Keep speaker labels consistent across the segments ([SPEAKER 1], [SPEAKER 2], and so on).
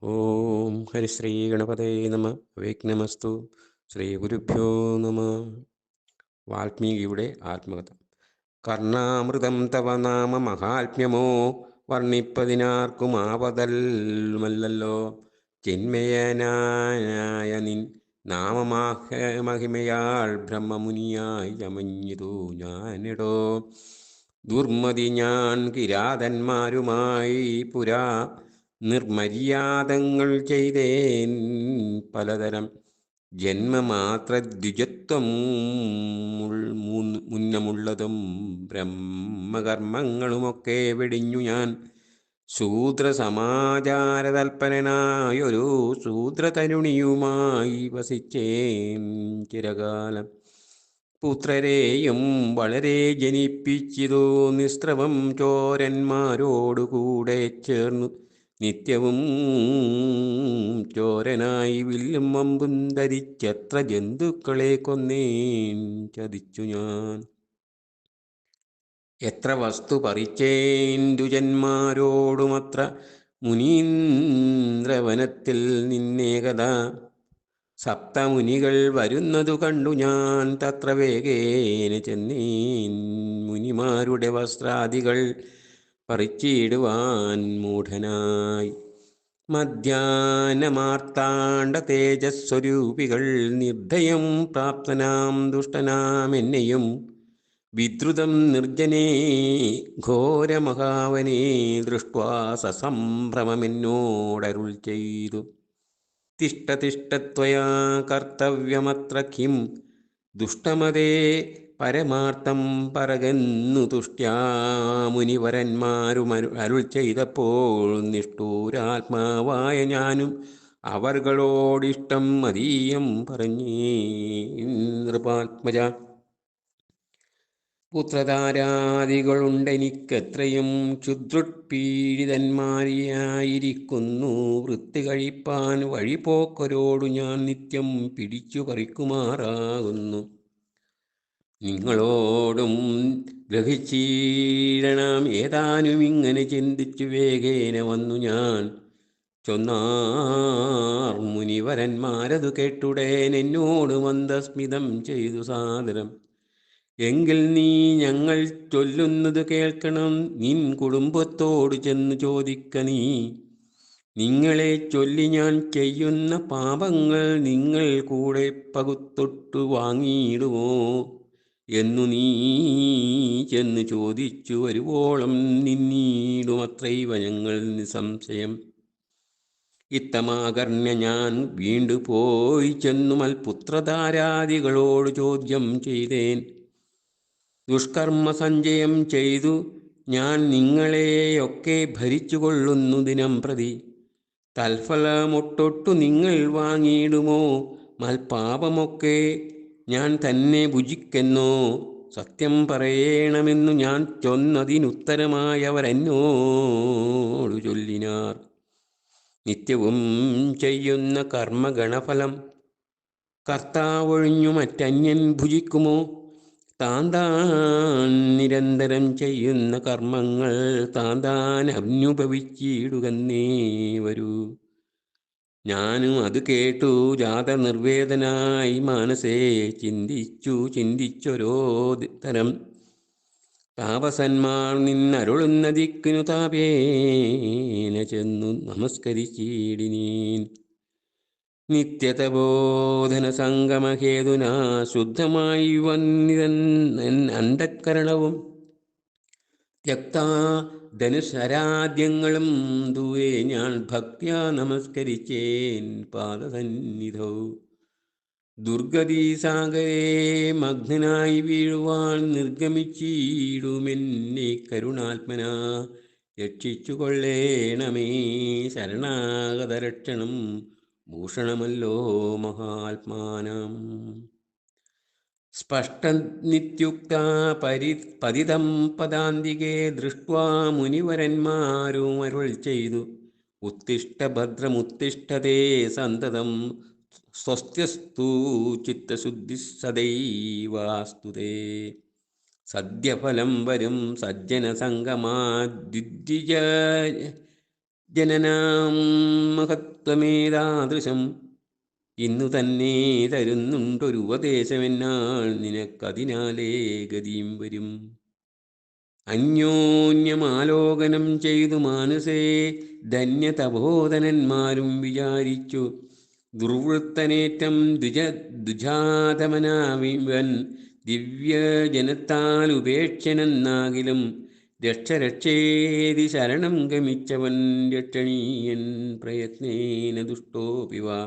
[SPEAKER 1] ഓം ഹരിശ്രീ ഗണപതേ നമ. വിഘ്നമസ്തു. ശ്രീ ഗുരുഭ്യോ നമ. വാൽമീകിയുടെ ആത്മകഥ. കർണാമൃതം തവ നാമ മഹാത്മ്യമോ വർണ്ണിപ്പതിനാർക്കും ആപതൽമല്ലല്ലോ. ചിന്മയനായ നിൻ നാമമഹിമയാൾ ബ്രഹ്മമുനിയായി ചമഞ്ഞിതു ഞാനിടോ. ദുർമതി ഞാൻ കിരാതന്മാരുമായി പുരാ നിർമര്യാദങ്ങൾ ചെയ്തേൻ പലതരം. ജന്മമാത്ര ദ്വിജത്വം മുന്നമുള്ളതും ബ്രഹ്മകർമ്മങ്ങളുമൊക്കെ വെടിഞ്ഞു ഞാൻ ശൂദ്രസമാചാരതൽപരനായൊരു ശൂദ്രതരുണിയുമായി വസിച്ചേൻ ചിരകാലം. പുത്രരെയും വളരെ ജനിപ്പിച്ചിതു നിസ്രവം ചോരന്മാരോടുകൂടെ ചേർന്നു. നിത്യവും ചോരനായി വില്ലും അമ്പും ധരിച്ചെത്ര ജന്തുക്കളെ കൊന്നേൻ ചതിച്ചു ഞാൻ. എത്ര വസ്തു പറിച്ചേൻ ദുജന്മാരോടുമത്ര മുനീന്ദ്രവനത്തിൽ നിന്നേകത. സപ്തമുനികൾ വരുന്നതു കണ്ടു ഞാൻ തത്ര വേഗേന ചെന്നീൻ മുനിമാരുടെ വസ്ത്രാദികൾ പറിച്ചിടുവാൻ മൂഢനായി. മധ്യാനമാർത്താണ്ഡ തേജസ്വരൂപികൾ നിർദ്ദയം പ്രാപ്തനാം ദുഷ്ടനാം എന്നെയും വിദ്രുതം നിർജ്ജനേ ഘോരമഹാവനേ ദൃഷ്ട്വാ സസംഭ്രമമെന്നോടരുൾ ചെയ്തു. തിഷ്ഠ തിഷ്ഠ ത്വയാ കർത്തവ്യമത്ര കിം ദുഷ്ടമതേ പരമാർത്ഥം പറകെന്നു തുഷ്ട്യാ മുനിവരന്മാരും അരുൾ ചെയ്തപ്പോൾ നിഷ്ഠൂരാത്മാവായ ഞാനും അവർകളോടിഷ്ടം മതീയം പറഞ്ഞേ. നൃപാത്മജ, പുത്രധാരാദികളുണ്ടെനിക്കെത്രയും ക്ഷുദ്രുപീഡിതന്മാരിയായിരിക്കുന്നു. വൃത്തി കഴിപ്പാൻ വഴിപോക്കരോടു ഞാൻ നിത്യം പിടിച്ചു പറിക്കുമാറാകുന്നു. നിങ്ങളോടും ഗ്രഹിച്ചീടണം. ഏതാനും ഇങ്ങനെ ചിന്തിച്ചു വേഗേന വന്നു ഞാൻ ചൊന്നാർ മുനിവരന്മാരതു കേട്ടുടേൻ എന്നോട് മന്ദസ്മിതം ചെയ്തു സാദരം. എങ്കിൽ നീ ഞങ്ങൾ ചൊല്ലുന്നത് കേൾക്കണം. നിൻ കുടുംബത്തോട് ചെന്ന് ചോദിക്ക നീ. നിങ്ങളെ ചൊല്ലി ഞാൻ ചെയ്യുന്ന പാപങ്ങൾ നിങ്ങൾ കൂടെ പകുത്തൊട്ടു വാങ്ങിയിടുമോ എന്നു നീ ചെന്ന് ചോദിച്ചു വരുവോളം നിന്നീടുമത്രൈവ ഞങ്ങൾ നിസംശയം. ഇത്തമാകർണ്യ ഞാൻ വീണ്ടു പോയി ചെന്നു മൽപുത്രധാരാദികളോട് ചോദ്യം ചെയ്തേൻ. ദുഷ്കർമ്മ സഞ്ചയം ചെയ്തു ഞാൻ നിങ്ങളെയൊക്കെ ഭരിച്ചു കൊള്ളുന്നു ദിനം പ്രതി. തൽഫലമൊട്ടൊട്ടു നിങ്ങൾ വാങ്ങിയിടുമോ? മൽപാപമൊക്കെ ഞാൻ തന്നെ ഭുജിക്കെന്നോ? സത്യം പറയണമെന്നു ഞാൻ ചൊന്നതിനുത്തരമായവരെന്നോടു ചൊല്ലിനാർ. നിത്യവും ചെയ്യുന്ന കർമ്മഗണഫലം കർത്താവൊഴിഞ്ഞു മറ്റന്യൻ ഭുജിക്കുമോ? താൻ നിരന്തരം ചെയ്യുന്ന കർമ്മങ്ങൾ താൻ അനുഭവിച്ചിടുകന്നേ വരൂ. ഞാനും അത് കേട്ടു ജാതനിർവേദനായി മാനസേ ചിന്തിച്ചോരോ തരം. താപസന്മാർ നിന്നരുളുന്ന ദിക്കിനു താപേന ചെന്നു നമസ്കരിച്ചിടിനീൻ. നിത്യതബോധന സംഗമഹേതുന ശുദ്ധമായി വന്നിരൻ അന്ധക്കരണവും ത്യക്താ ധനുഷരാദ്യങ്ങളും ദൂരെ ഞാൻ ഭക്ത്യാ നമസ്കരിച്ചേൻ പാദസന്നിധൗ. ദുർഗതീസാഗരേ മഗ്നനായി വീഴുവാൻ നിർഗമിച്ചിടുമെന്നെ കരുണാത്മനാ രക്ഷിച്ചു കൊള്ളേണമേ. ശരണാഗതരക്ഷണം ഭൂഷണമല്ലോ മഹാത്മാനം. സ്പഷ്ടനിത്യുക്ത പതിതം പദാന്തികേ ദൃഷ്ട്വാ മുനിവരന്മാരും അരുൾ ചെയ്തു. ഉത്തിഷ്ഠ ഭദ്രമുത്തിഷ്ഠതേ സന്തതം സ്വസ്ത്യസ്തു ചിത്തശുദ്ധി സദൈവാസ്തുതേ. സദ്യഫലം വരും സജ്ജന സംഗമാ ജനനാം മഹത്വമേതാദൃശം ഇന്നു തന്നെ തരുന്നുണ്ടൊരുപദേശമെന്നാൽ നിനക്കതിനാലേ ഗതിയും വരും. അന്യോന്യമാലോകനം ചെയ്തു മാനസേ ധന്യതപോധനന്മാരും വിചാരിച്ചു ദുർവൃത്തനേറ്റം ദുജാതമനാവിവൻ ദിവ്യജനത്താൽ ഉപേക്ഷനെന്നാകിലും രക്ഷരക്ഷേതി ശരണം ഗമിച്ചവൻ രക്ഷണീയൻ പ്രയത്നേന ദുഷ്ടോപിവ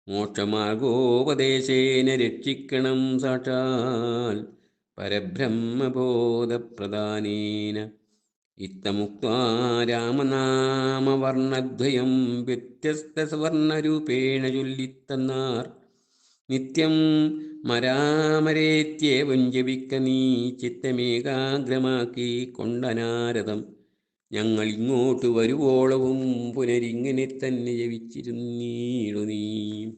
[SPEAKER 1] മോക്ഷമാർഗോപദേശേന രക്ഷിക്കണം സാക്ഷാൽ പരബ്രഹ്മബോധപ്രദാനേന. ഇത്തമുക്ത്വാ രാമനാമവർണ്ണദ്വയം വ്യത്യസ്തവർണ്ണരൂപേണ ചൊല്ലിത്തന്നാർ. നിത്യം മരാമരേത്യേവം ജപിക്ക നീ ചിത്തമേകാഗ്രമാക്കി കൊണ്ടനാരതം. ഞങ്ങൾ ഇങ്ങോട്ട് വരുവോളവും പുനരിങ്ങനെ തന്നെ ജപിച്ചിരുന്നീടു നീ.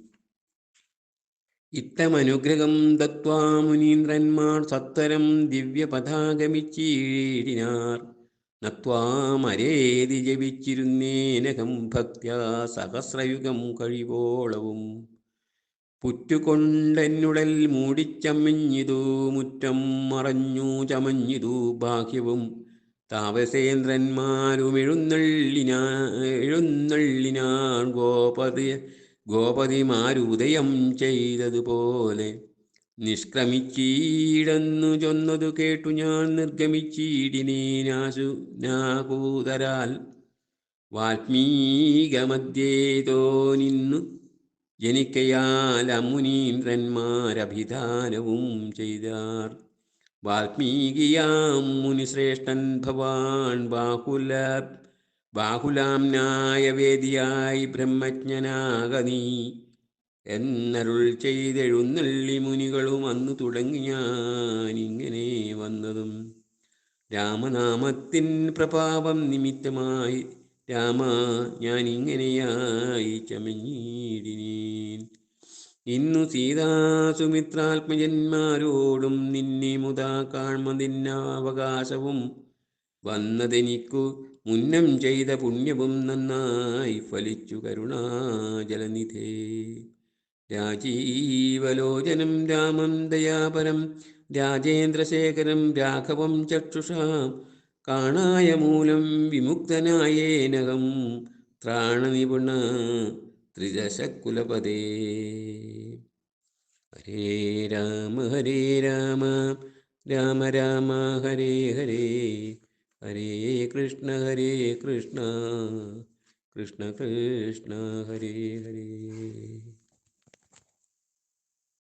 [SPEAKER 1] ഇത്തമനുഗ്രഹം ദത്വാ മുനീന്ദ്രന്മാർ സത്വരം ദിവ്യപഥാഗമിച്ചീടിനാർ. നത്വാമരേതി ജപിച്ചിരുന്നേനകം ഭക്ത്യാ സഹസ്രയുഗം കഴിവോളവും. പുറ്റുകൊണ്ടെന്നുടൽ മൂടിച്ചമഞ്ഞിതു മുറ്റം മറഞ്ഞു ചമഞ്ഞിതു ബാഹ്യവും. താപസേന്ദ്രന്മാരുമെഴുന്നള്ളിനാൻ ഗോപതിമാരുദയം ചെയ്തതുപോലെ. നിഷ്ക്രമിച്ചീടെന്നു ചൊന്നതു കേട്ടു ഞാൻ നിർഗമിച്ചീടിനേനാകൂതരാൽ. വാൽമീകമധ്യേതോ നിന്നു ജനിക്കയാൽ അമുനീന്ദ്രന്മാരഭിധാനവും ചെയ്താർ. വാൽമീകിയാം മുനിശ്രേഷ്ഠൻ ഭവാൻ ബാഹുലാംനായ വേദിയായി ബ്രഹ്മജ്ഞനാക നീ എന്നരുൾ ചെയ്തെഴുന്നള്ളി മുനികളും അന്നു തുടങ്ങി ഞാനിങ്ങനെ വന്നതും. രാമനാമത്തിൻ പ്രഭാവം നിമിത്തമായി രാമ ഞാനിങ്ങനെയായി ചമഞ്ഞിടിനേൻ. ഇന്നു സീതാസുമിത്രാത്മജന്മാരോടും നിന്നെ മുതാ കാൺമതിന്നവകാശവും വന്നതെനിക്കു മുന്നം ചെയ്ത പുണ്യവും നന്നായി ഫലിച്ചു കരുണാജലനിധേ. രാജീവലോചനം രാമം ദയാപരം രാജേന്ദ്രശേഖരം രാഘവം ചക്ഷുഷാ കാണായ മൂലം വിമുക്തനായേനകം ത്രാണനിപുണ ത്രിദശകുലപദേ. ഹരേ രാമ രാമ രാമ ഹരേ ഹരേ ഹരേ കൃഷ്ണ കൃഷ്ണ കൃഷ്ണ ഹരേ ഹരേ.